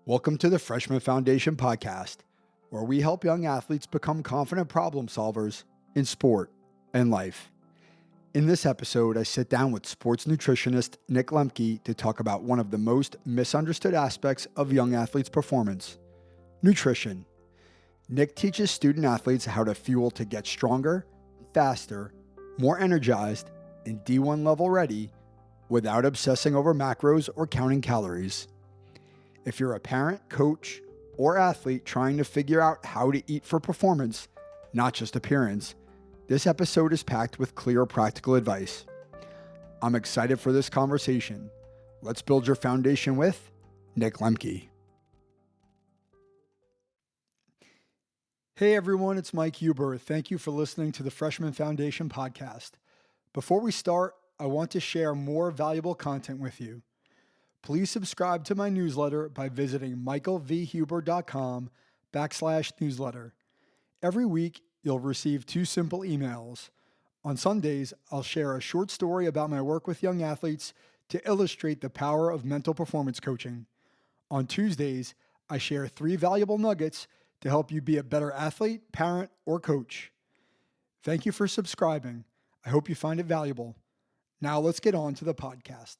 Welcome to the Freshman Foundation podcast, where we help young athletes become confident problem solvers in sport and life. In this episode, I sit down with sports nutritionist Nick Lemke to talk about one of the most misunderstood aspects of young athletes' performance: nutrition. Nick teaches student athletes how to fuel to get stronger, faster, more energized, and D1 level ready without obsessing over macros or counting calories. If you're a parent, coach, or athlete trying to figure out how to eat for performance, not just appearance, this episode is packed with clear, practical advice. I'm excited for this conversation. Let's build your foundation with Nick Lemke. Hey everyone, it's Mike Huber. Thank you for listening to the Freshman Foundation podcast. Before we start, I want to share more valuable content with you. Please subscribe to my newsletter by visiting michaelvhuber.com/newsletter. Every week, you'll receive 2 simple emails. On Sundays, I'll share a short story about my work with young athletes to illustrate the power of mental performance coaching. On Tuesdays, I share 3 valuable nuggets to help you be a better athlete, parent, or coach. Thank you for subscribing. I hope you find it valuable. Now let's get on to the podcast.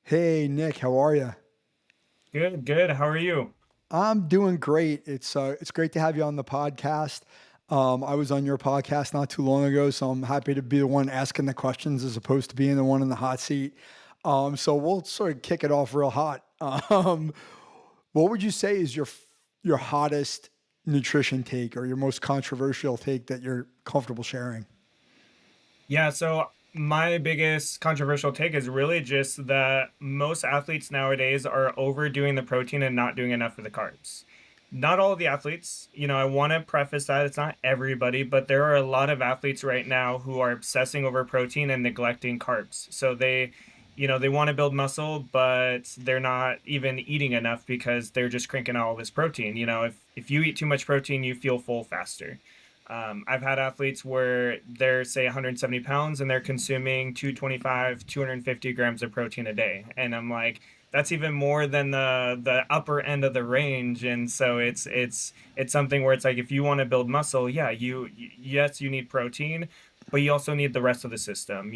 Hey, Nick, how are you? Good. How are you? I'm doing great. It's great to have you on the podcast. I was on your podcast not too long ago, so I'm happy to be the one asking the questions as opposed to being the one in the hot seat. So we'll sort of kick it off real hot. What would you say is your hottest nutrition take or your most controversial take that you're comfortable sharing? Yeah, so my biggest controversial take is really just that most athletes nowadays are overdoing the protein and not doing enough of the carbs. Not all of the athletes, I want to preface that it's not everybody, but there are a lot of athletes right now who are obsessing over protein and neglecting carbs. So they want to build muscle, but they're not even eating enough because they're just cranking out all this protein. If you eat too much protein, you feel full faster. I've had athletes where they're, say, 170 pounds and they're consuming 225, 250 grams of protein a day. And I'm like, that's even more than the upper end of the range. And so it's something where it's like, if you want to build muscle, yeah, yes, you need protein, but you also need the rest of the system.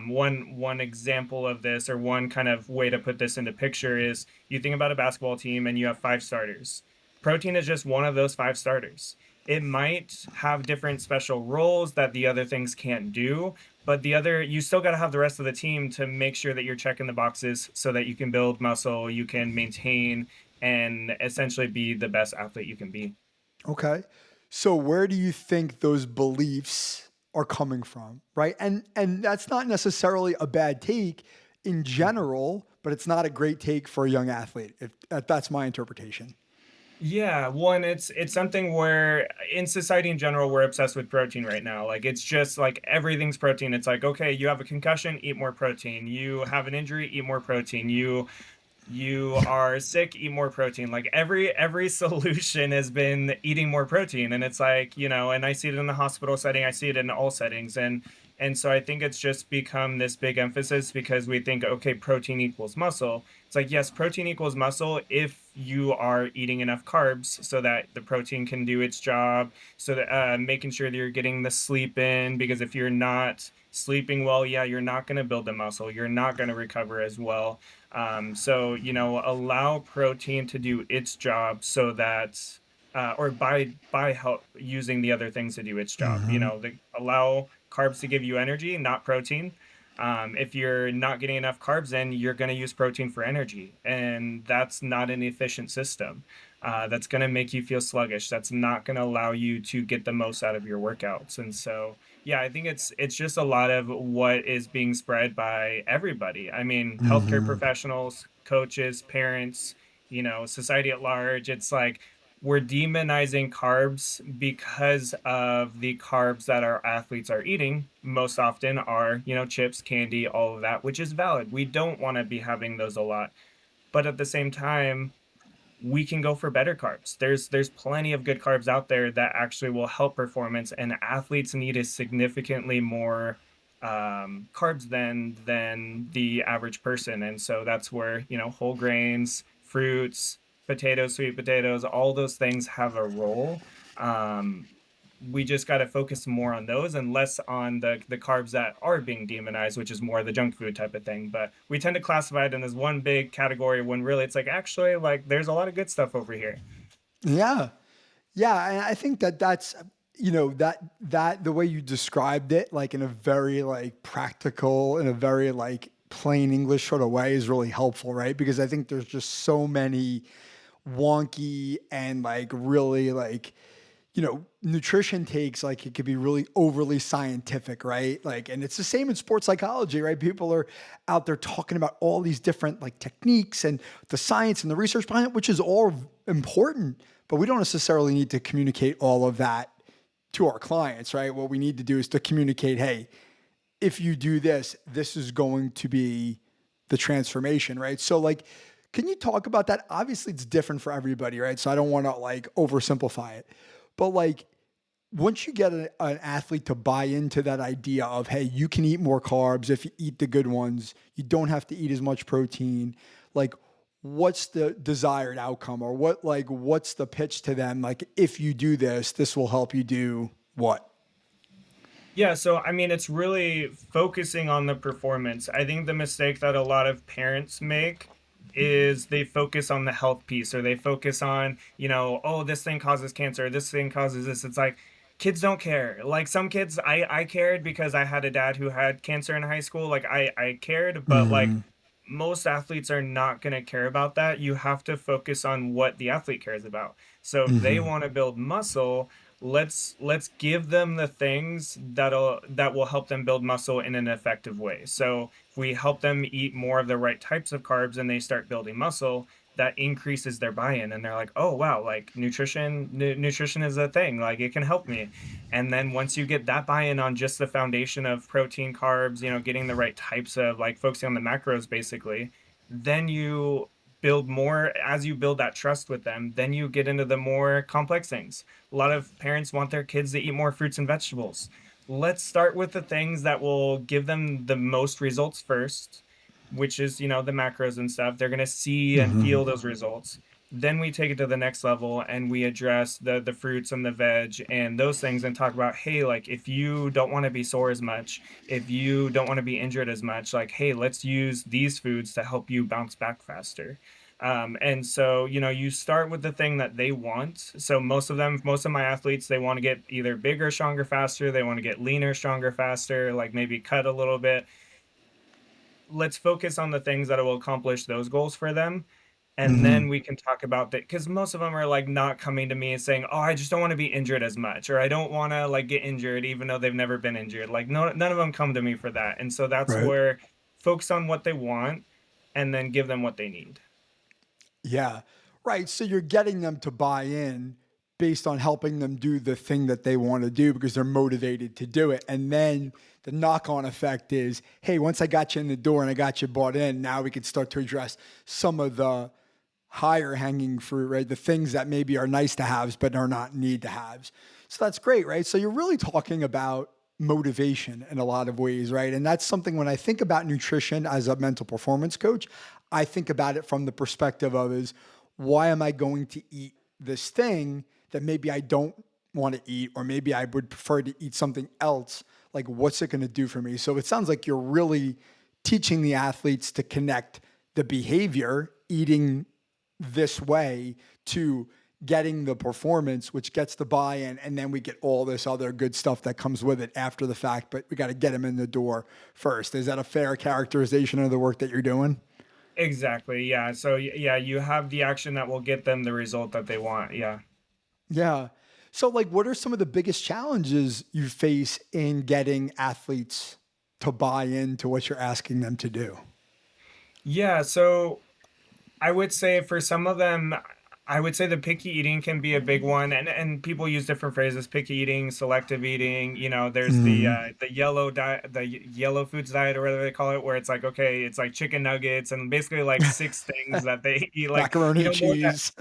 One example of this, or one kind of way to put this into picture, is you think about a basketball team and you have 5 starters. Protein is just one of those 5 starters. It might have different special roles that the other things can't do, but you still got to have the rest of the team to make sure that you're checking the boxes so that you can build muscle, you can maintain, and essentially be the best athlete you can be. Okay. So where do you think those beliefs are coming from, right? And that's not necessarily a bad take in general, but it's not a great take for a young athlete. If that's my interpretation. Yeah, one, it's something where in society in general we're obsessed with protein right now. Like, it's just like everything's protein. It's like, okay, you have a concussion, eat more protein. You have an injury, eat more protein. You are sick, eat more protein. Like, every solution has been eating more protein. And it's like, and I see it in the hospital setting, I see it in all settings. And so I think it's just become this big emphasis because we think, okay, protein equals muscle. It's like, yes, protein equals muscle if you are eating enough carbs so that the protein can do its job, so that making sure that you're getting the sleep in, because if you're not sleeping well, yeah, you're not going to build the muscle, you're not going to recover as well. So, allow protein to do its job so that, or by help using the other things to do its job. Mm-hmm. Allow carbs to give you energy, not protein. If you're not getting enough carbs in, you're going to use protein for energy, and that's not an efficient system. That's going to make you feel sluggish. That's not going to allow you to get the most out of your workouts. And so, yeah, I think it's just a lot of what is being spread by everybody. I mean, healthcare Mm-hmm. professionals, coaches, parents, society at large. It's like we're demonizing carbs because of the carbs that our athletes are eating. Most often are, chips, candy, all of that, which is valid. We don't want to be having those a lot. But at the same time, we can go for better carbs. There's plenty of good carbs out there that actually will help performance, and athletes need a significantly more carbs than the average person. And so that's where, whole grains, fruits, potatoes, sweet potatoes, all those things have a role. Um, we just got to focus more on those and less on the carbs that are being demonized, which is more the junk food type of thing. But we tend to classify it in this one big category when really it's like actually like there's a lot of good stuff over here. Yeah. Yeah, and I think that that's that the way you described it, like in a very like practical, in a very like plain English sort of way, is really helpful, right? Because I think there's just so many wonky and like really like nutrition takes, like it could be really overly scientific, right? Like, and it's the same in sports psychology, right? People are out there talking about all these different like techniques and the science and the research behind it, which is all important, but we don't necessarily need to communicate all of that to our clients, right? What we need to do is to communicate, hey, if you do this, this is going to be the transformation, right? So, like, can you talk about that? Obviously, it's different for everybody, right? So, I don't want to like oversimplify it, but like, once you get an athlete to buy into that idea of, hey, you can eat more carbs if you eat the good ones, you don't have to eat as much protein, like, what's the desired outcome, or what's the pitch to them? Like, if you do this, this will help you do what? Yeah, so I mean, it's really focusing on the performance. I think the mistake that a lot of parents make is they focus on the health piece, or they focus on, oh, this thing causes cancer, this thing causes this. It's like kids don't care. Like some kids, I cared because I had a dad who had cancer in high school. Like I cared, but like Mm-hmm. most athletes are not going to care about that. You have to focus on what the athlete cares about. So if they Mm-hmm. want to build muscle, let's give them the things that will help them build muscle in an effective way. So if we help them eat more of the right types of carbs and they start building muscle, that increases their buy-in and they're like, oh wow, like nutrition is a thing, like it can help me. And then once you get that buy-in on just the foundation of protein, carbs, getting the right types of, like, focusing on the macros basically, then you build more. As you build that trust with them, then you get into the more complex things. A lot of parents want their kids to eat more fruits and vegetables. Let's start with the things that will give them the most results first, which is, the macros and stuff. They're going to see and Mm-hmm. feel those results. Then we take it to the next level and we address the fruits and the veg and those things and talk about, hey, like if you don't want to be sore as much, if you don't want to be injured as much, like, hey, let's use these foods to help you bounce back faster. And so, you start with the thing that they want. So most of my athletes, they want to get either bigger, stronger, faster. They want to get leaner, stronger, faster, like maybe cut a little bit. Let's focus on the things that will accomplish those goals for them. And Mm-hmm. then we can talk about that, because most of them are like not coming to me and saying, oh, I just don't want to be injured as much, or I don't want to like get injured even though they've never been injured. Like no, none of them come to me for that. And so that's Right. where focus on what they want and then give them what they need. Yeah. Right. So you're getting them to buy in based on helping them do the thing that they want to do because they're motivated to do it. And then the knock on effect is, hey, once I got you in the door and I got you bought in, now we can start to address some of the higher hanging fruit, right? The things that maybe are nice to haves but are not need to haves. So that's great, right? So you're really talking about motivation in a lot of ways, right? And that's something when I think about nutrition as a mental performance coach, I think about it from the perspective of is why am I going to eat this thing that maybe I don't want to eat, or maybe I would prefer to eat something else? Like, what's it going to do for me? So it sounds like you're really teaching the athletes to connect the behavior, eating this way, to getting the performance, which gets the buy-in, and then we get all this other good stuff that comes with it after the fact. But we got to get them in the door first. Is that a fair characterization of the work that you're doing? Exactly. Yeah. So yeah, you have the action that will get them the result that they want. Yeah. Yeah. So, like, what are some of the biggest challenges you face in getting athletes to buy into what you're asking them to do? Yeah. So I would say for some of them, I would say the picky eating can be a big one, and people use different phrases: picky eating, selective eating. There's Mm-hmm. the yellow diet, the yellow foods diet, or whatever they call it, where it's like, okay, it's like chicken nuggets and basically like six things that they eat, like, Macaroni and more that. cheese.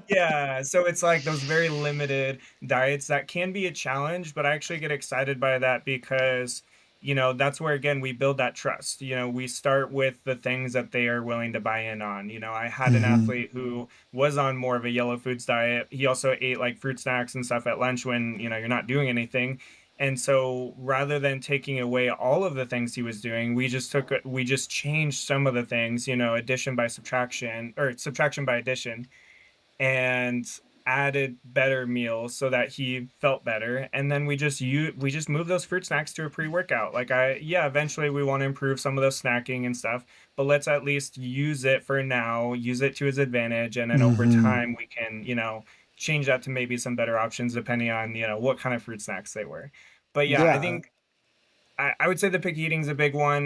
Yeah, so it's like those very limited diets that can be a challenge, but I actually get excited by that because that's where again we build that trust. We start with the things that they are willing to buy in on. I had an Mm-hmm. athlete who was on more of a yellow foods diet. He also ate like fruit snacks and stuff at lunch when, you're not doing anything. And so rather than taking away all of the things he was doing, we just changed some of the things, addition by subtraction or subtraction by addition, and added better meals so that he felt better. And then we just move those fruit snacks to a pre-workout. Like yeah, eventually we want to improve some of those snacking and stuff, but let's at least use it for now, use it to his advantage, and then over Mm-hmm. time we can, change that to maybe some better options depending on, what kind of fruit snacks they were. But yeah, I Yeah. think I would say the picky eating is a big one.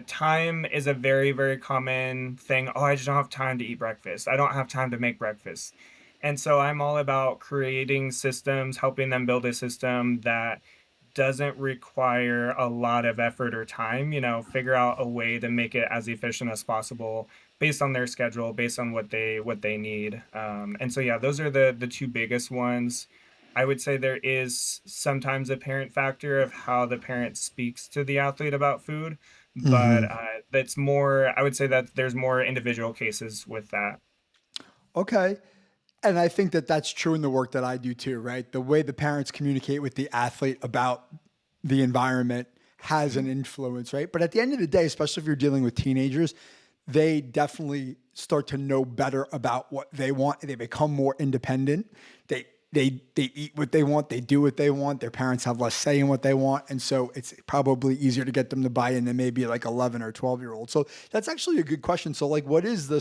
Time is a very, very common thing. Oh, I just don't have time to eat breakfast. I don't have time to make breakfast. And so I'm all about creating systems, helping them build a system that doesn't require a lot of effort or time, figure out a way to make it as efficient as possible based on their schedule, based on what they need. And so yeah, those are the two biggest ones. I would say there is sometimes a parent factor of how the parent speaks to the athlete about food, but Mm-hmm. that's more, I would say that there's more individual cases with that. Okay. And I think that that's true in the work that I do too, right? The way the parents communicate with the athlete about the environment has an influence, right? But at the end of the day, especially if you're dealing with teenagers, they definitely start to know better about what they want. They become more independent. They eat what they want. They do what they want. Their parents have less say in what they want, and so it's probably easier to get them to buy in than maybe like 11 or 12-year old. So that's actually a good question. So like, what is the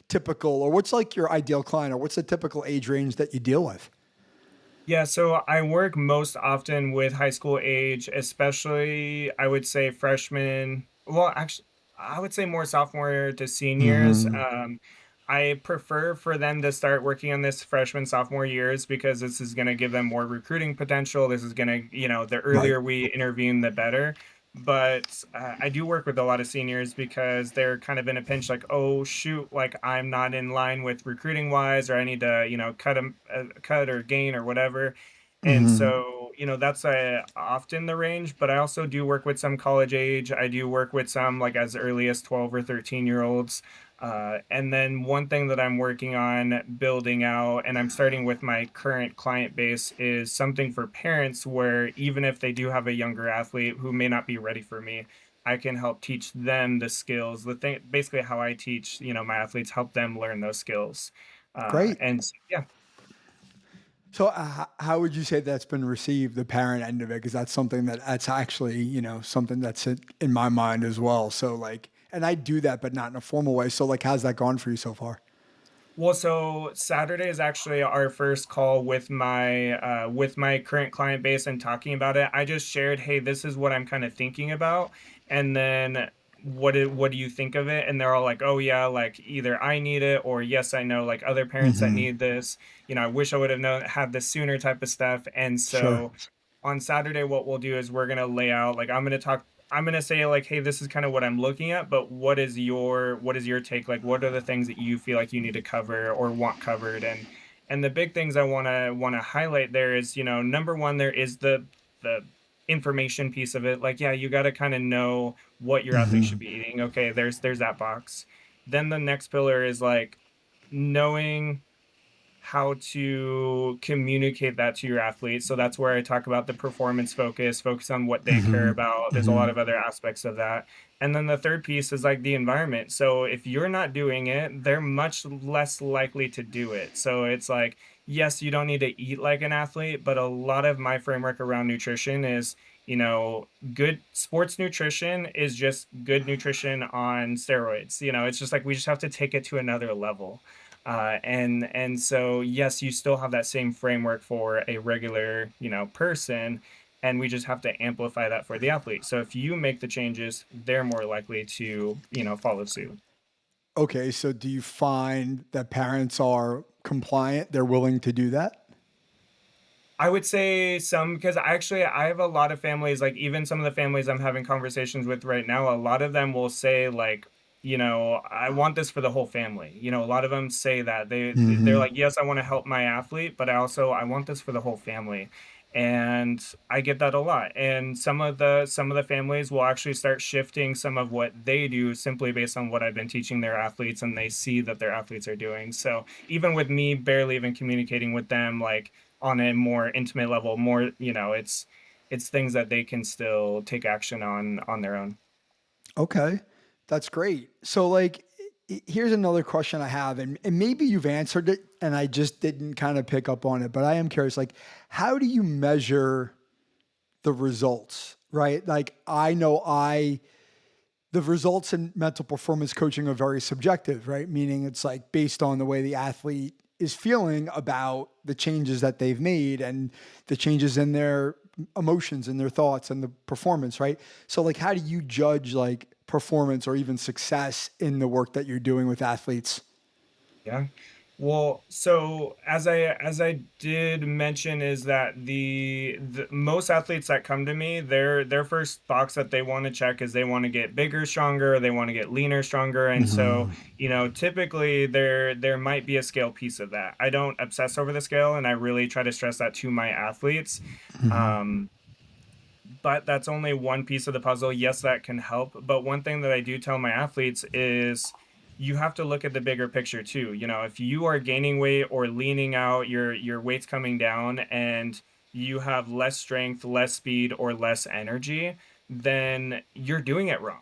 typical, or what's like your ideal client, or what's the typical age range that you deal with? Yeah, so I work most often with high school age, especially I would say freshmen. Well, actually, I would say more sophomore to seniors. Mm-hmm. I prefer for them to start working on this freshman, sophomore years because this is going to give them more recruiting potential. This is going to, the Right. earlier we intervene, the better. But I do work with a lot of seniors because they're kind of in a pinch, like, oh shoot, like I'm not in line with recruiting wise, or I need to, cut or gain or whatever. And Mm-hmm. so, that's often the range. But I also do work with some college age. I do work with some like as early as 12 or 13-year olds. And then one thing that I'm working on building out, and I'm starting with my current client base, is something for parents where even if they do have a younger athlete who may not be ready for me, I can help teach them the skills. The thing, basically, how I teach, my athletes, help them learn those skills. Great. Yeah. So, how would you say that's been received, the parent end of it? Because that's something that's actually, something that's in my mind as well. So, like, and I do that, but not in a formal way. So, like, how's that gone for you so far? Well, so Saturday is actually our first call with my current client base and talking about it. I just shared, hey, this is what I'm kind of thinking about, and then what do you think of it? And they're all like, oh yeah, like either I need it or yes, I know like other parents that Mm-hmm. need this. I wish I would have known had this sooner type of stuff. And Sure. so on Saturday, what we'll do is we're gonna lay out like I'm gonna say like, hey, this is kind of what I'm looking at, but what is your take? Like, what are the things that you feel like you need to cover or want covered? And the big things I wanna highlight there is, number one, there is the information piece of it. Like, yeah, you got to kind of know what your athlete Mm-hmm. should be eating. Okay, there's that box. Then the next pillar is like knowing how to communicate that to your athletes. So that's where I talk about the performance focus on what they care Mm-hmm. about. There's a Mm-hmm. lot of other aspects of that. And then the third piece is like the environment. So if you're not doing it, they're much less likely to do it. So it's like, yes, you don't need to eat like an athlete, but a lot of my framework around nutrition is, good sports nutrition is just good nutrition on steroids. It's just like we just have to take it to another level. And so yes, you still have that same framework for a regular, person, and we just have to amplify that for the athlete. So if you make the changes, they're more likely to, follow suit. Okay. So, do you find that parents are compliant? They're willing to do that? I would say some because I have a lot of families, like even some of the families I'm having conversations with right now, a lot of them will say like, I want this for the whole family. A lot of them say that they're Mm-hmm. like, yes, I want to help my athlete, but I want this for the whole family. And I get that a lot. And some of the families will actually start shifting some of what they do simply based on what I've been teaching their athletes and they see that their athletes are doing. So even with me barely even communicating with them like on a more intimate level, more, it's things that they can still take action on their own. Okay, that's great. So, like, here's another question I have, and maybe you've answered it, and I just didn't kind of pick up on it, but I am curious. Like, how do you measure the results? Right? Like, I know the results in mental performance coaching are very subjective, right? Meaning it's like based on the way the athlete is feeling about the changes that they've made and the changes in their emotions and their thoughts and the performance, right? So like how do you judge like performance or even success in the work that you're doing with athletes? Yeah. Well, so as I did mention is that the most athletes that come to me, their first box that they want to check is they want to get bigger, stronger, they want to get leaner, stronger. And so, Mhm. typically there might be a scale piece of that. I don't obsess over the scale and I really try to stress that to my athletes. Mhm. Um, but that's only one piece of the puzzle. Yes, that can help. But one thing that I do tell my athletes is you have to look at the bigger picture too. If you are gaining weight or leaning out, your weight's coming down and you have less strength, less speed, or less energy, then you're doing it wrong.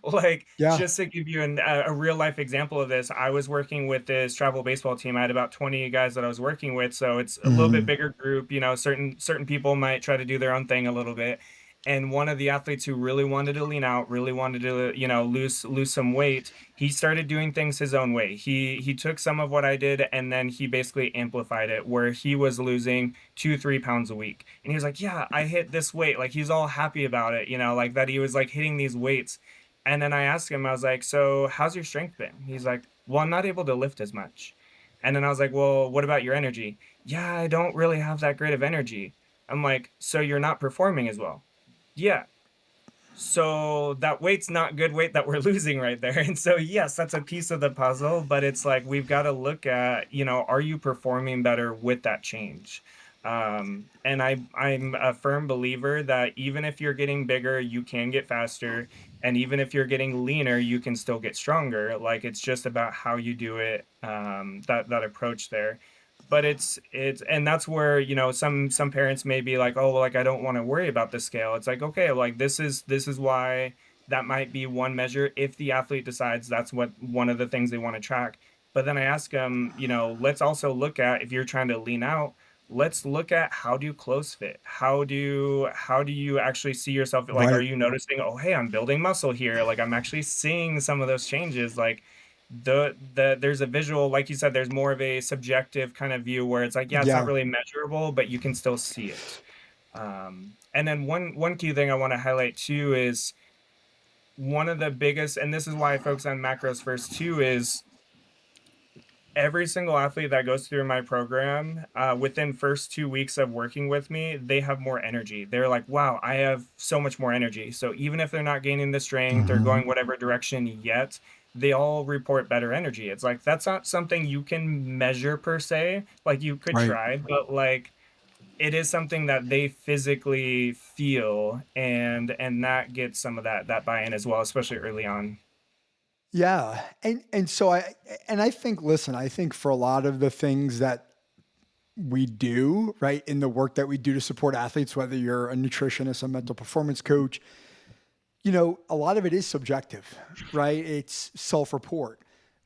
Like Yeah. just to give you a real life example of this, I was working with this travel baseball team. I had about 20 guys that I was working with, so it's a little bit Mhm. bigger group. Certain people might try to do their own thing a little bit. And one of the athletes who really wanted to lean out, really wanted to, lose some weight, he started doing things his own way. He took some of what I did and then he basically amplified it where he was losing 2, 3 pounds a week. And he was like, yeah, I hit this weight. Like he's all happy about it, like that he was like hitting these weights. And then I asked him, I was like, so how's your strength been? He's like, well, I'm not able to lift as much. And then I was like, well, what about your energy? Yeah, I don't really have that great of energy. I'm like, so you're not performing as well? Yeah. So that weight's not good weight that we're losing right there. And so, yes, that's a piece of the puzzle, but it's like we've got to look at, are you performing better with that change? And I'm a firm believer that even if you're getting bigger, you can get faster. And even if you're getting leaner, you can still get stronger. Like it's just about how you do it, that approach there. But and that's where, some parents may be like, oh, well, like I don't want to worry about the scale. It's like, okay, like this is why that might be one measure if the athlete decides that's what one of the things they want to track. But then I ask them, let's also look at if you're trying to lean out, let's look at how do you close fit? How do you actually see yourself? Like, are Right. you noticing, oh, hey, I'm building muscle here. Like I'm actually seeing some of those changes. Like there's a visual, like you said, there's more of a subjective kind of view where it's like, yeah, it's not Yeah. really measurable, but you can still see it. And then one key thing I want to highlight too is one of the biggest, and this is why I focus on macros first too, is every single athlete that goes through my program, within first 2 weeks of working with me, they have more energy. They're like, wow, I have so much more energy. So even if they're not gaining the strength or Mhm. going whatever direction yet, they all report better energy. It's like that's not something you can measure per se. Like you could Right. try, but like it is something that they physically feel, and that gets some of that buy-in as well, especially early on. Yeah. And so I think listen, I think for a lot of the things that we do, right, in the work that we do to support athletes, whether you're a nutritionist, a mental performance coach, a lot of it is subjective, right? It's self-report,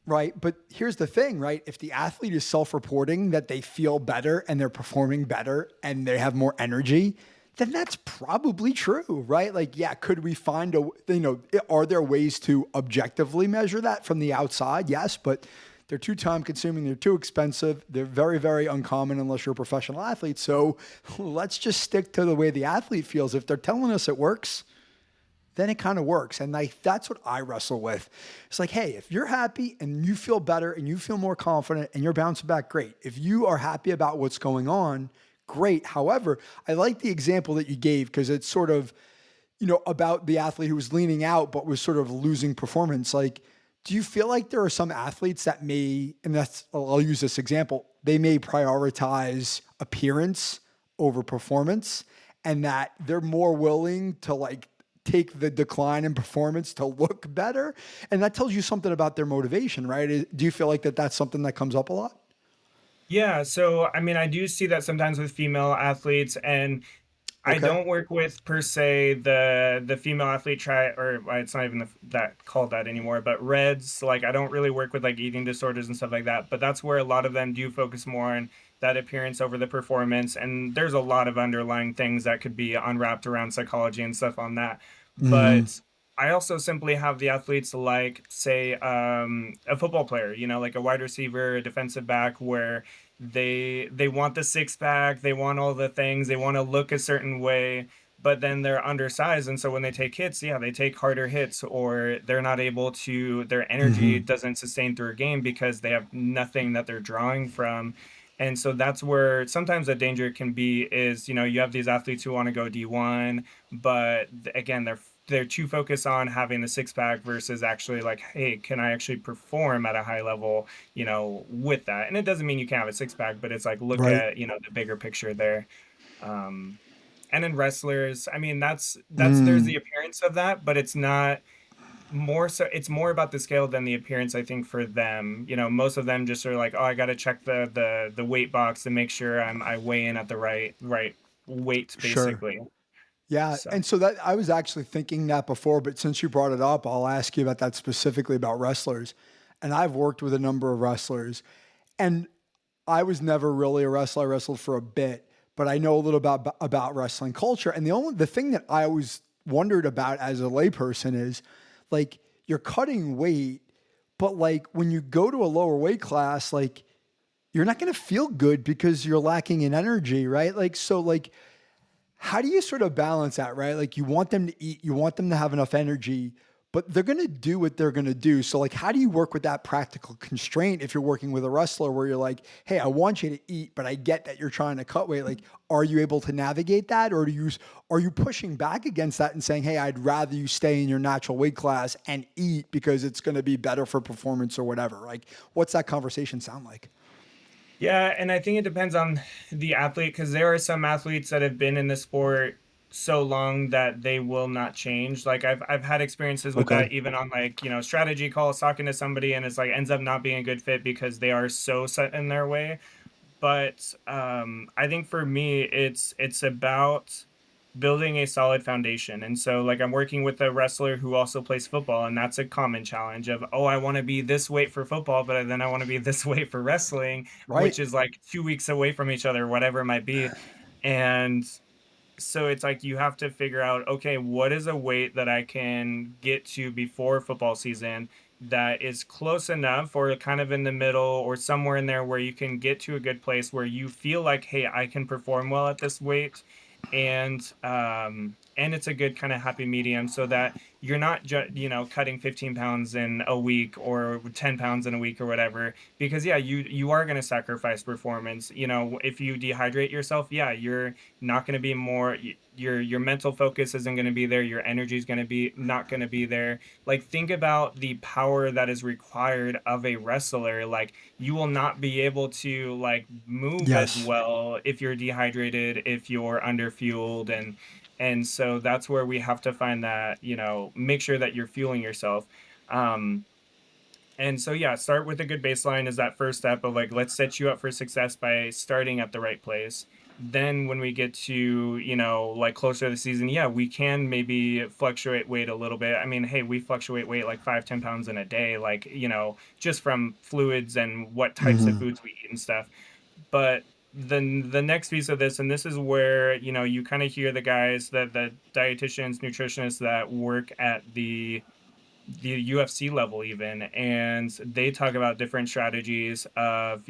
right? But here's the thing, right? If the athlete is self-reporting that they feel better and they're performing better and they have more energy, then that's probably true, right? Like, yeah, could we find are there ways to objectively measure that from the outside? Yes, but they're too time consuming, they're too expensive, they're very, very uncommon unless you're a professional athlete. So let's just stick to the way the athlete feels. If they're telling us it works, then it kind of works. And like that's what I wrestle with. It's like, hey, if you're happy and you feel better and you feel more confident and you're bouncing back, great. If you are happy about what's going on, great. However, I like the example that you gave because it's sort of, about the athlete who was leaning out but was sort of losing performance. Like, do you feel like there are some athletes that may, and I'll use this example, they may prioritize appearance over performance, and that they're more willing to like take the decline in performance to look better. And that tells you something about their motivation, right? Do you feel like that's something that comes up a lot? Yeah, so I mean, I do see that sometimes with female athletes, and I Okay. don't work with per se the female athlete try or it's not even that called that anymore, but reds. Like I don't really work with like eating disorders and stuff like that. But that's where a lot of them do focus more on that appearance over the performance. And there's a lot of underlying things that could be unwrapped around psychology and stuff on that. Hmm. But I also simply have the athletes like, say, a football player, like a wide receiver, a defensive back, where they want the six pack, they want all the things, they want to look a certain way, but then they're undersized, and so when they take hits, yeah, they take harder hits, or they're not able to, their energy Hmm. doesn't sustain through a game because they have nothing that they're drawing from. And so that's where sometimes the danger can be is, you have these athletes who want to go D1, but again, they're too focused on having the six pack versus actually like, hey, can I actually perform at a high level, with that? And it doesn't mean you can't have a six pack, but it's like look Right. at, the bigger picture there. Um, and in wrestlers, I mean, that's there's Mm. the appearance of that, but it's not more so. It's more about the scale than the appearance, I think, for them. Most of them just are like, oh, I got to check the weight box to make sure I weigh in at the right weight, Sure. basically. Yeah, So. and so that I was actually thinking that before, but since you brought it up, I'll ask you about that specifically about wrestlers. And I've worked with a number of wrestlers, and I was never really a wrestler. I wrestled for a bit, but I know a little about wrestling culture. And the thing that I always wondered about as a layperson is like you're cutting weight, but like when you go to a lower weight class, like you're not going to feel good because you're lacking in energy, right? Like so like how do you sort of balance that, right? Like you want them to eat, you want them to have enough energy, but they're going to do what they're going to do. So like how do you work with that practical constraint if you're working with a wrestler where you're like, "Hey, I want you to eat, but I get that you're trying to cut weight." Like are you able to navigate that, or are you pushing back against that and saying, "Hey, I'd rather you stay in your natural weight class and eat because it's going to be better for performance or whatever." Like what's that conversation sound like? Yeah, and I think it depends on the athlete because there are some athletes that have been in the sport so long that they will not change. Like I've had experiences with Okay. that even on like, strategy calls talking to somebody and it's like ends up not being a good fit because they are so set in their way. But I think for me it's about building a solid foundation. And so like I'm working with a wrestler who also plays football, and that's a common challenge of, oh, I want to be this weight for football, but then I want to be this weight for wrestling, Right. which is like 2 weeks away from each other, whatever it might be. And so it's like you have to figure out, okay, what is a weight that I can get to before football season that is close enough or kind of in the middle or somewhere in there where you can get to a good place where you feel like, hey, I can perform well at this weight, and it's a good kind of happy medium so that you're not just cutting 15 pounds in a week or 10 pounds in a week or whatever, because yeah, you are going to sacrifice performance. If you dehydrate yourself, yeah, you're not going to be more, your mental focus isn't going to be there, your energy is going to be not going to be there. Like think about the power that is required of a wrestler. Like you will not be able to like move as Yes. well if you're dehydrated, if you're underfueled. And so that's where we have to find that, make sure that you're fueling yourself. um and so, yeah, start with a good baseline is that first step of like, let's set you up for success by starting at the right place. Then, when we get to, like closer to the season, yeah, we can maybe fluctuate weight a little bit. I mean, hey, we fluctuate weight like 5, 10 pounds in a day, like, just from fluids and what types of Hmm. foods we eat and stuff. But the next piece of this, and this is where, you kind of hear the guys, the dietitians, nutritionists that work at the UFC level even, and they talk about different strategies of,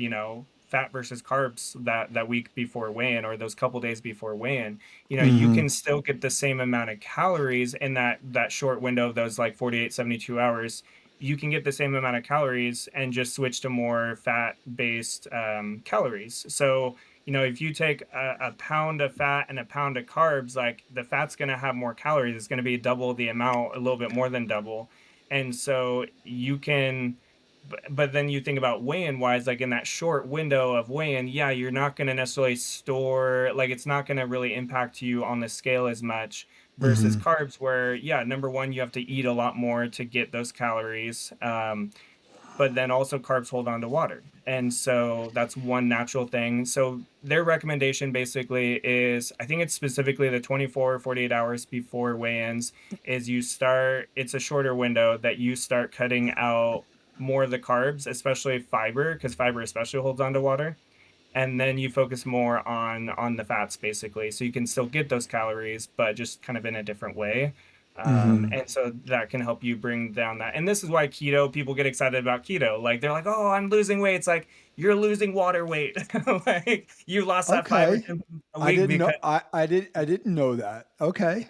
fat versus carbs that week before weigh-in or those couple days before weigh-in. You Hmm. can still get the same amount of calories in that short window of those like 48, 72 hours. You can get the same amount of calories and just switch to more fat based calories. So if you take a pound of fat and a pound of carbs, like the fat's going to have more calories. It's going to be double the amount, a little bit more than double. And so you can But then you think about weigh-in wise, like in that short window of weigh-in, yeah, you're not going to necessarily store, like it's not going to really impact you on the scale as much versus Hmm. carbs, where, yeah, number one, you have to eat a lot more to get those calories. But then also carbs hold on to water. And so that's one natural thing. So their recommendation basically is, I think it's specifically the 24 or 48 hours before weigh-ins, is it's a shorter window that you start cutting out more of the carbs, especially fiber, because fiber especially holds on to water, and then you focus more on the fats basically, so you can still get those calories but just kind of in a different way. Hmm. And so that can help you bring down that, and this is why keto, people get excited about keto, like they're like, oh, I'm losing weight. It's like you're losing water weight. Like you lost that 5 or Okay. 10 pounds a I week didn't know. because I didn't know that. Okay.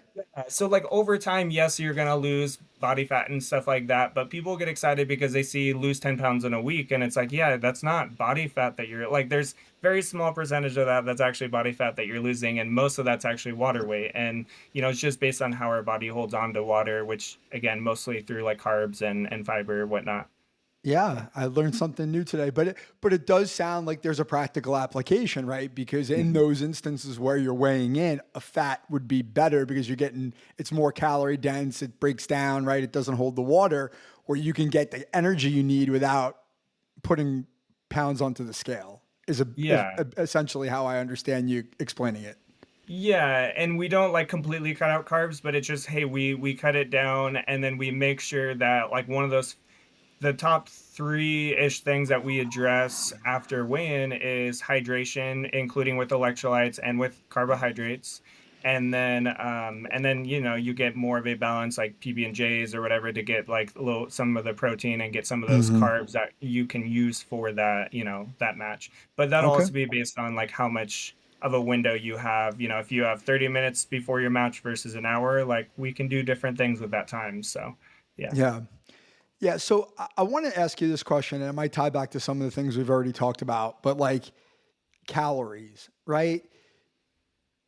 so like over time, yes, you're gonna lose body fat and stuff like that, but people get excited because they see lose 10 pounds in a week, and it's like, yeah, that's not body fat that you're like, there's very small percentage of that that's actually body fat that you're losing, and most of that's actually water weight. And it's just based on how our body holds on to water, which again, mostly through like carbs and fiber and whatnot. Yeah, I learned something new today, but it does sound like there's a practical application, right? Because in Mhm. those instances where you're weighing in, a fat would be better because it's more calorie dense, it breaks down, right? It doesn't hold the water, or you can get the energy you need without putting pounds onto the scale. Is Yeah. essentially how I understand you explaining it. Yeah, and we don't like completely cut out carbs, but it's just, hey, we cut it down, and then we make sure that like one of those, the top three-ish things that we address after weigh-in is hydration, including with electrolytes and with carbohydrates. And then you get more of a balance like PB&Js or whatever to get like a little some of the protein and get some of those Hmm. carbs that you can use for that match. But that'll Okay. also be based on like how much of a window you have. If you have 30 minutes before your match versus an hour, like we can do different things with that time. So, yeah. Yeah. Yeah. So I want to ask you this question, and it might tie back to some of the things we've already talked about, but like calories, right?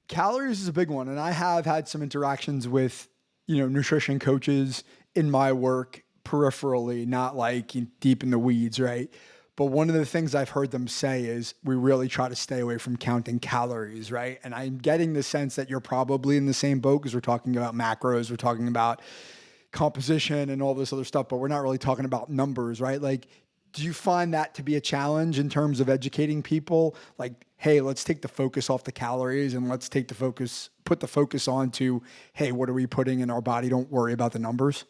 Calories is a big one. And I have had some interactions with, nutrition coaches in my work peripherally, not like deep in the weeds, right? But one of the things I've heard them say is we really try to stay away from counting calories, right? And I'm getting the sense that you're probably in the same boat because we're talking about macros, we're talking about composition and all this other stuff, but we're not really talking about numbers, right? Like, do you find that to be a challenge in terms of educating people? Like, hey, let's take the focus off the calories and let's put the focus on to, hey, what are we putting in our body? Don't worry about the numbers.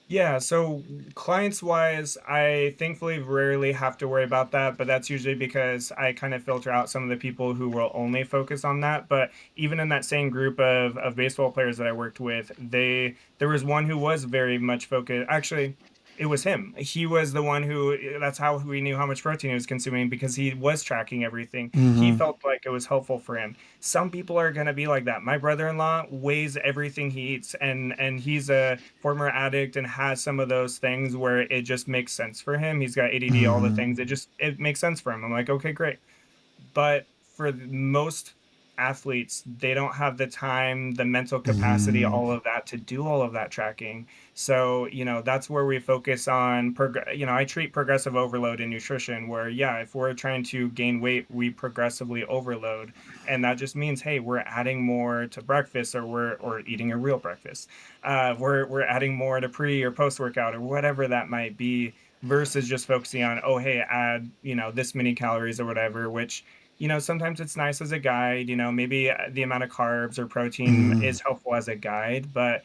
Yeah, so clients wise, I thankfully rarely have to worry about that, but that's usually because I kind of filter out some of the people who will only focus on that. But even in that same group of baseball players that I worked with, there was one who was very much focused. Actually, it was him. He was the one who, that's how we knew how much protein he was consuming, because he was tracking everything. He Mm-hmm. felt like it was helpful for him. Some people are going to be like that. My brother-in-law weighs everything he eats, and he's a former addict and has some of those things where it just makes sense for him. He's got ADD, all the Mm-hmm. things. It makes sense for him. I'm like, okay, great. But for most athletes, they don't have the time, the mental capacity, Mm-hmm. all of that to do all of that tracking. So, that's where we focus on, I treat progressive overload in nutrition where, yeah, if we're trying to gain weight, we progressively overload. And that just means, hey, we're adding more to breakfast, or eating a real breakfast. We're adding more to pre or post workout or whatever that might be, versus just focusing on, oh, hey, add, this many calories or whatever, which, sometimes it's nice as a guide. Maybe the amount of carbs or protein Mm-hmm. is helpful as a guide, but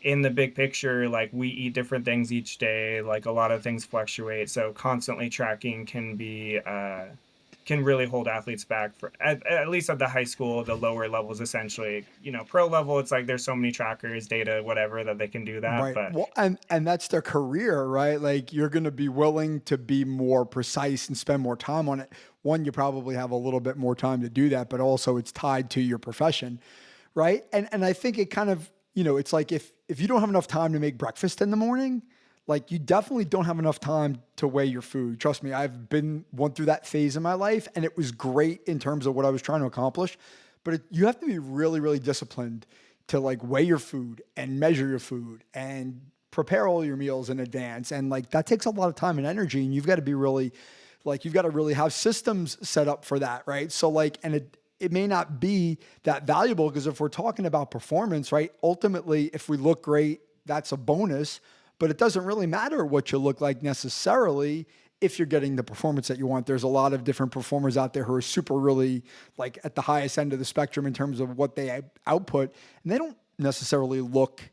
in the big picture, like we eat different things each day, like a lot of things fluctuate. So constantly tracking can really hold athletes back, for at least at the high school, the lower levels, essentially. Pro level, it's like there's so many trackers, data, whatever, that they can do that. Right. But Well, and that's their career, right? Like you're going to be willing to be more precise and spend more time on it. One, you probably have a little bit more time to do that, but also it's tied to your profession, right? And I think it kind of, it's like if you don't have enough time to make breakfast in the morning, like you definitely don't have enough time to weigh your food. Trust me, I've been one through that phase in my life and it was great in terms of what I was trying to accomplish, but you have to be really really disciplined to like weigh your food and measure your food and prepare all your meals in advance, and like that takes a lot of time and energy, and you've got to be really like you've got to really have systems set up for that, right? So like, and it may not be that valuable because if we're talking about performance, right? Ultimately, if we look great, that's a bonus, but it doesn't really matter what you look like necessarily if you're getting the performance that you want. There's a lot of different performers out there who are super really like at the highest end of the spectrum in terms of what they output, and they don't necessarily look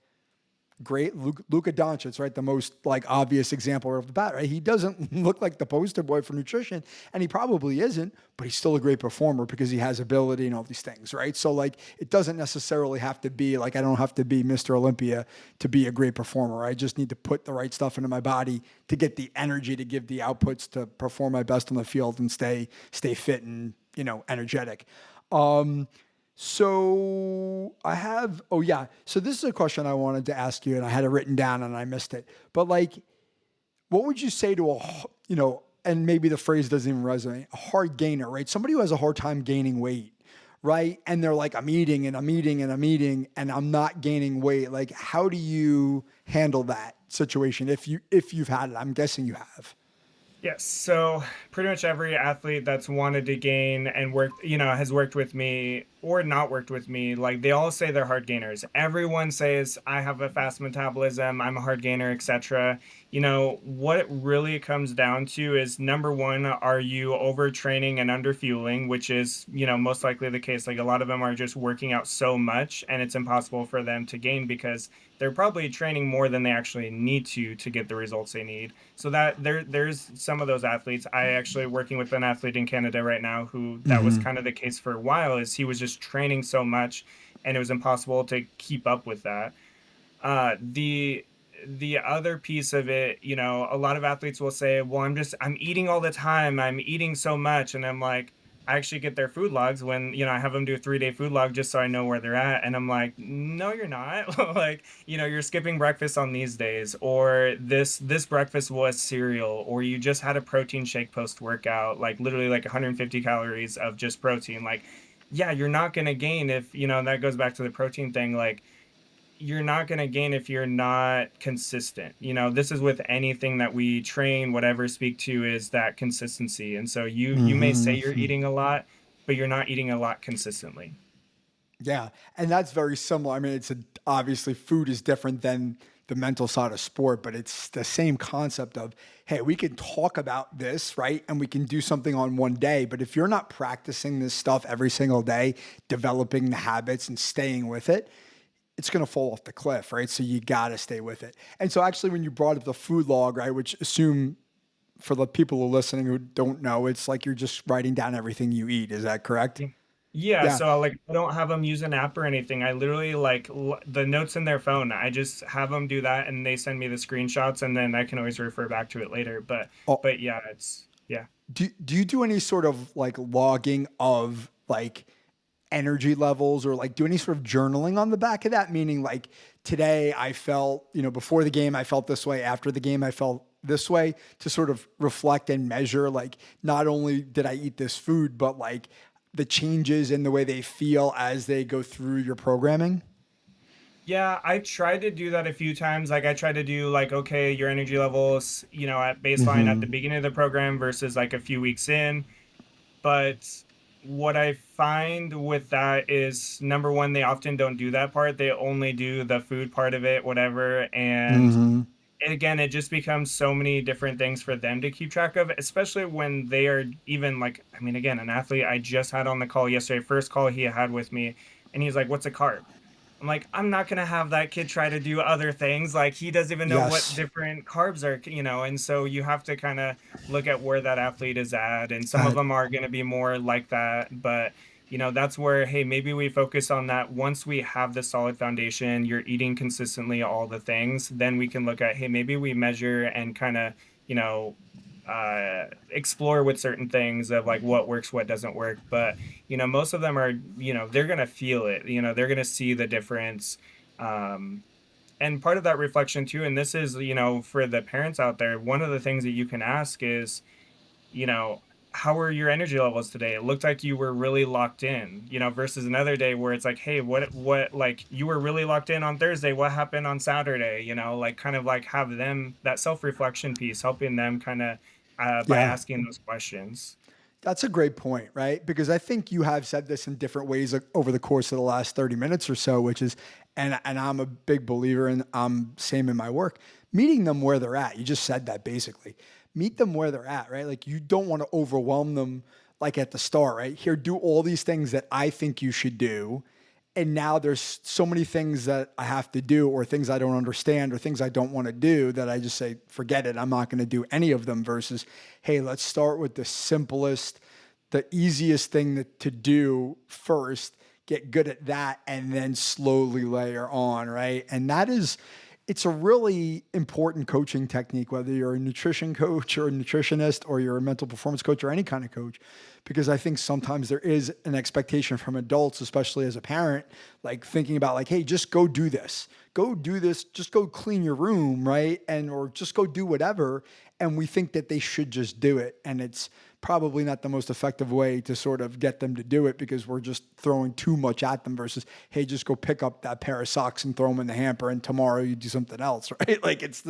great. Luka Doncic, right? The most like obvious example of the bat, right? He doesn't look like the poster boy for nutrition, and he probably isn't, but he's still a great performer because he has ability and all these things, right? So like, it doesn't necessarily have to be like I don't have to be Mr. Olympia to be a great performer. I just need to put the right stuff into my body to get the energy to give the outputs to perform my best on the field and stay fit and energetic. Um, so I have, oh yeah. So this is a question I wanted to ask you and I had it written down and I missed it. But like, what would you say to and maybe the phrase doesn't even resonate, a hard gainer, right? Somebody who has a hard time gaining weight, right? And they're like, I'm eating and I'm eating and I'm eating and I'm not gaining weight. Like, how do you handle that situation if you've had it? I'm guessing you have. Yes. So pretty much every athlete that's wanted to gain and worked, has worked with me or not worked with me, like they all say they're hard gainers. Everyone says I have a fast metabolism, I'm a hard gainer, etc. What it really comes down to is number one, are you overtraining and underfueling, which is, most likely the case. Like a lot of them are just working out so much and it's impossible for them to gain because they're probably training more than they actually need to get the results they need. So that there's some of those athletes. I actually working with an athlete in Canada right now who that was Mm-hmm. kind of the case for a while is he was just training so much and it was impossible to keep up with that. The other piece of it, a lot of athletes will say, well, I'm eating all the time, I'm eating so much, and I'm like, I actually get their food logs when I have them do a 3-day food log just so I know where they're at, and I'm like, no, you're not. Like, you're skipping breakfast on these days, or this breakfast was cereal, or you just had a protein shake post workout, like literally like 150 calories of just protein. Like, yeah, you're not gonna gain if that goes back to the protein thing. Like, you're not going to gain if you're not consistent. This is with anything that we train, whatever speak to is that consistency. And so you may say you're Mm-hmm. eating a lot, but you're not eating a lot consistently. Yeah, and that's very similar. I mean, obviously food is different than the mental side of sport, but it's the same concept of, hey, we can talk about this, right? And we can do something on one day, but if you're not practicing this stuff every single day, developing the habits and staying with it, it's going to fall off the cliff, right? So you got to stay with it. And so actually when you brought up the food log, right, which assume for the people who are listening who don't know, it's like you're just writing down everything you eat. Is that correct? Yeah. Yeah, Yeah. so like I don't have them use an app or anything. I literally like the notes in their phone. I just have them do that and they send me the screenshots and then I can always refer back to it later. But Oh, but yeah, it's yeah. do you do any sort of like logging of like energy levels or like do any sort of journaling on the back of that? Meaning like today I felt, before the game I felt this way, after the game I felt this way, to sort of reflect and measure like not only did I eat this food, but like the changes in the way they feel as they go through your programming. Yeah, I tried to do that a few times. Like I tried to do like, okay, your energy levels, at baseline at the Mm-hmm. beginning of the program versus like a few weeks in. But what I find with that is number one, they often don't do that part. They only do the food part of it, whatever. And Mm-hmm. again, it just becomes so many different things for them to keep track of, especially when they are even like, I mean, again, an athlete I just had on the call yesterday, first call he had with me, and he's like, what's a carb? I'm like, I'm not gonna have that kid try to do other things. Like he doesn't even know what Yes. different carbs are, and so you have to kind of look at where that athlete is at. And some of Uh, them are gonna be more like that, but that's where, hey, maybe we focus on that. Once we have the solid foundation, you're eating consistently all the things, then we can look at, hey, maybe we measure and kind of, you know, explore with certain things of like what works, what doesn't work. But most of them are, they're gonna feel it. They're gonna see the difference. Um, and part of that reflection too, and this is, for the parents out there, one of the things that you can ask is, you know, how were your energy levels today? It looked like you were really locked in, versus another day where it's like, hey, like you were really locked in on Thursday. What happened on Saturday? Like kind of like have them that self-reflection piece, helping them kind of by Yeah. asking those questions. That's a great point, right? Because I think you have said this in different ways over the course of the last 30 minutes or so, which is, and I'm a big believer in, same in my work, meeting them where they're at. You just said that basically. Meet them where they're at, right? Like you don't want to overwhelm them like at the start, right? Here, do all these things that I think you should do. And now there's so many things that I have to do, or things I don't understand, or things I don't want to do, that I just say, forget it. I'm not going to do any of them, versus, hey, let's start with the simplest, the easiest thing to do first, get good at that, and then slowly layer on, right? And it's a really important coaching technique, whether you're a nutrition coach or a nutritionist, or you're a mental performance coach or any kind of coach, because I think sometimes there is an expectation from adults, especially as a parent, like thinking about like, hey, just go do this, just go clean your room, right? Or just go do whatever. And we think that they should just do it. And it's probably not the most effective way to sort of get them to do it, because we're just throwing too much at them versus, hey, just go pick up that pair of socks and throw them in the hamper, and tomorrow you do something else, right? Like it's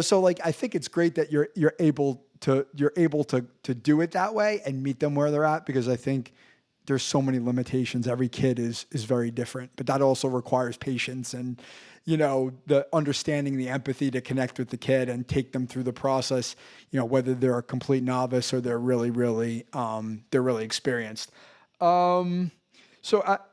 so like I think it's great that you're able to do it that way and meet them where they're at, because I think there's so many limitations. Every kid is very different, but that also requires patience and, the understanding, the empathy to connect with the kid and take them through the process, whether they're a complete novice or they're really, really, they're really experienced. So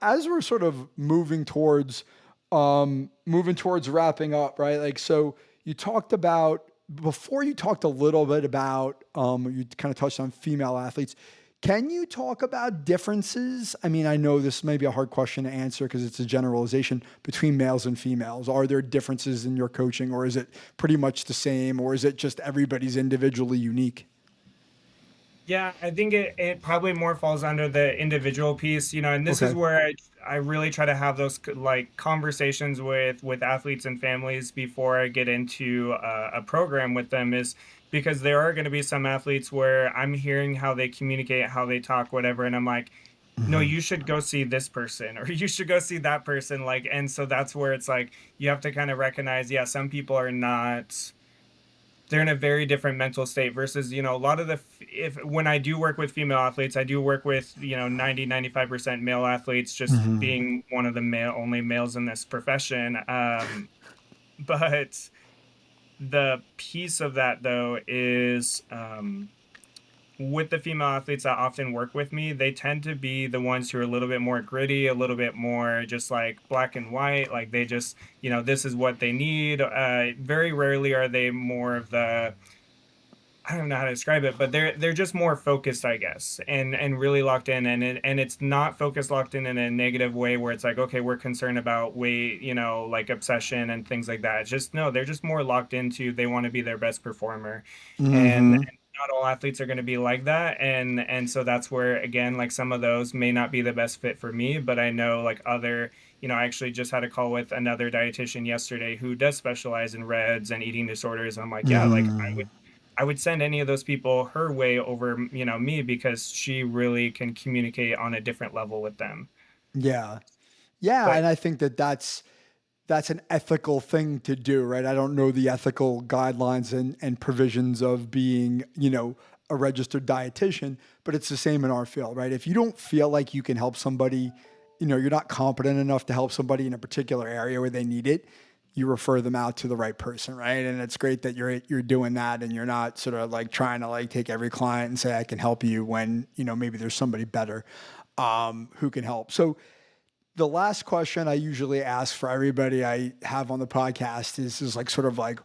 as we're sort of moving towards wrapping up, right? Like, so you talked about, before you talked a little bit about, you kind of touched on female athletes. Can you talk about differences? I mean, I know this may be a hard question to answer because it's a generalization, between males and females. Are there differences in your coaching, or is it pretty much the same, or is it just everybody's individually unique? Yeah, I think it probably more falls under the individual piece, and this is Okay. where I really try to have those like conversations with athletes and families before I get into a program with them, is because there are going to be some athletes where I'm hearing how they communicate, how they talk, whatever, and I'm like, no, Hmm. you should go see this person or you should go see that person, like, and so that's where it's like you have to kind of recognize, yeah, some people are not, they're in a very different mental state versus, a lot of if when I do work with female athletes, I do work with, 90-95% male athletes, just Hmm. being one of the only males in this profession. But the piece of that though is, with the female athletes that often work with me, they tend to be the ones who are a little bit more gritty, a little bit more just like black and white. Like they just, this is what they need. Very rarely are they more of the, I don't know how to describe it, but they're just more focused, I guess, and really locked in, and it's not focused locked in a negative way where it's like, okay, we're concerned about weight, like obsession and things like that. It's just no, they're just more locked into, they want to be their best performer, Hmm. and not all athletes are going to be like that, and so that's where again, like some of those may not be the best fit for me, but I know like other. I actually just had a call with another dietitian yesterday who does specialize in REDs and eating disorders. I'm like, yeah, like Hmm. I would send any of those people her way over, me, because she really can communicate on a different level with them. Yeah. Yeah. But And I think that that's an ethical thing to do, right? I don't know the ethical guidelines and provisions of being, a registered dietitian, but it's the same in our field, right? If you don't feel like you can help somebody, you're not competent enough to help somebody in a particular area where they need it, you refer them out to the right person, right? And it's great that you're doing that, and you're not sort of like trying to like take every client and say I can help you when, maybe there's somebody better who can help. So the last question I usually ask for everybody I have on the podcast is like sort of like,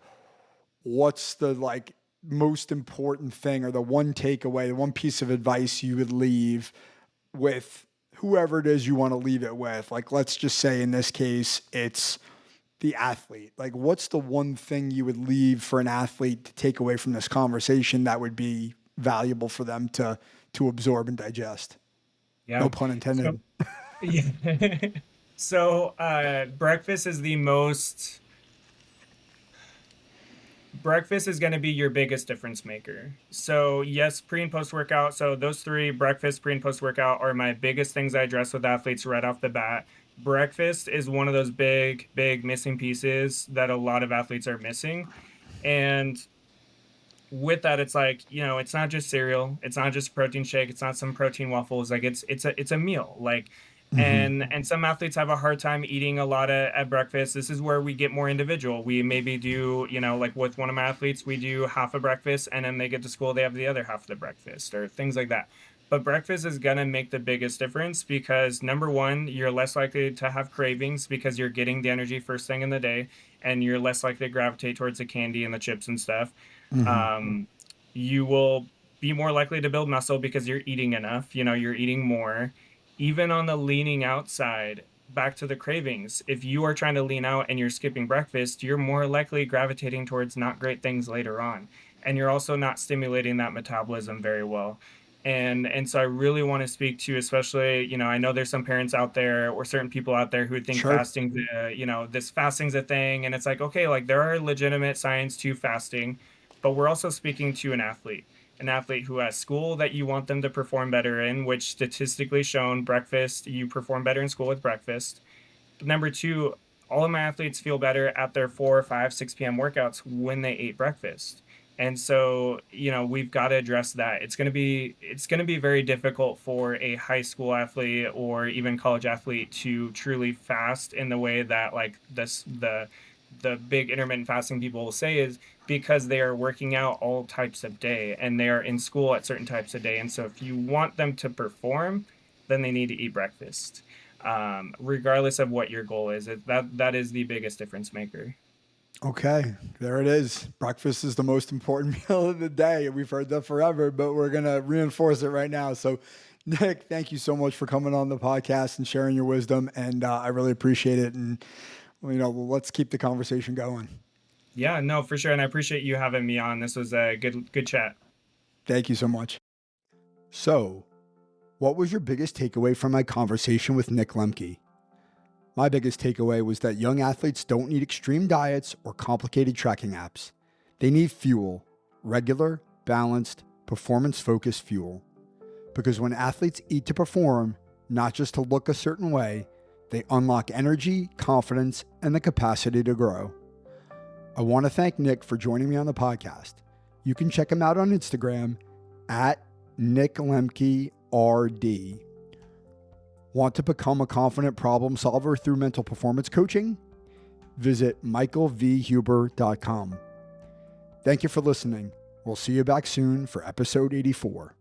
what's the like most important thing, or the one takeaway, the one piece of advice you would leave with whoever it is you want to leave it with? Like, let's just say in this case, it's the athlete. Like, what's the one thing you would leave for an athlete to take away from this conversation that would be valuable for them to absorb and digest? No yeah. pun So intended. yeah. So breakfast is the most Breakfast is going to be your biggest difference maker. So yes, pre and post workout. So those three, breakfast, pre and post workout, are my biggest things I address with athletes right off the bat. Breakfast is one of those big missing pieces that a lot of athletes are missing. And with that, it's like, it's not just cereal, it's not just protein shake, it's not some protein waffles. Like it's a meal. Like, Hmm. and some athletes have a hard time eating a lot at breakfast. This is where we get more individual. We maybe do, like with one of my athletes, we do half a breakfast, and then they get to school, they have the other half of the breakfast, or things like that. But breakfast is gonna make the biggest difference because number one, you're less likely to have cravings because you're getting the energy first thing in the day, and you're less likely to gravitate towards the candy and the chips and stuff. Hmm. um, you will be more likely to build muscle because you're eating enough, you're eating more. Even on the leaning out side, back to the cravings, if you are trying to lean out and you're skipping breakfast, you're more likely gravitating towards not great things later on. And you're also not stimulating that metabolism very well. And so I really want to speak to, especially, I know there's some parents out there or certain people out there who think Sure. fasting, this fasting's a thing. And it's like, okay, like there are legitimate science to fasting, but we're also speaking to an athlete who has school that you want them to perform better in, which statistically shown breakfast, you perform better in school with breakfast. Number two, all of my athletes feel better at their 4, 5, 6 p.m. workouts when they ate breakfast. And so, we've got to address that. It's going to be very difficult for a high school athlete or even college athlete to truly fast in the way that like the big intermittent fasting people will say, is because they are working out all types of day and they are in school at certain types of day. And so if you want them to perform, then they need to eat breakfast, regardless of what your goal is. That is the biggest difference maker. Okay, there it is. Breakfast is the most important meal of the day. We've heard that forever, but we're going to reinforce it right now. So, Nick, thank you so much for coming on the podcast and sharing your wisdom. And I really appreciate it. And, let's keep the conversation going. Yeah, no, for sure. And I appreciate you having me on. This was a good chat. Thank you so much. So, what was your biggest takeaway from my conversation with Nick Lemke? My biggest takeaway was that young athletes don't need extreme diets or complicated tracking apps. They need fuel, regular, balanced, performance focused fuel. Because when athletes eat to perform, not just to look a certain way, they unlock energy, confidence, and the capacity to grow. I want to thank Nick for joining me on the podcast. You can check him out on Instagram at Nick Lemke RD. Want to become a confident problem solver through mental performance coaching? Visit michaelvhuber.com. Thank you for listening. We'll see you back soon for episode 84.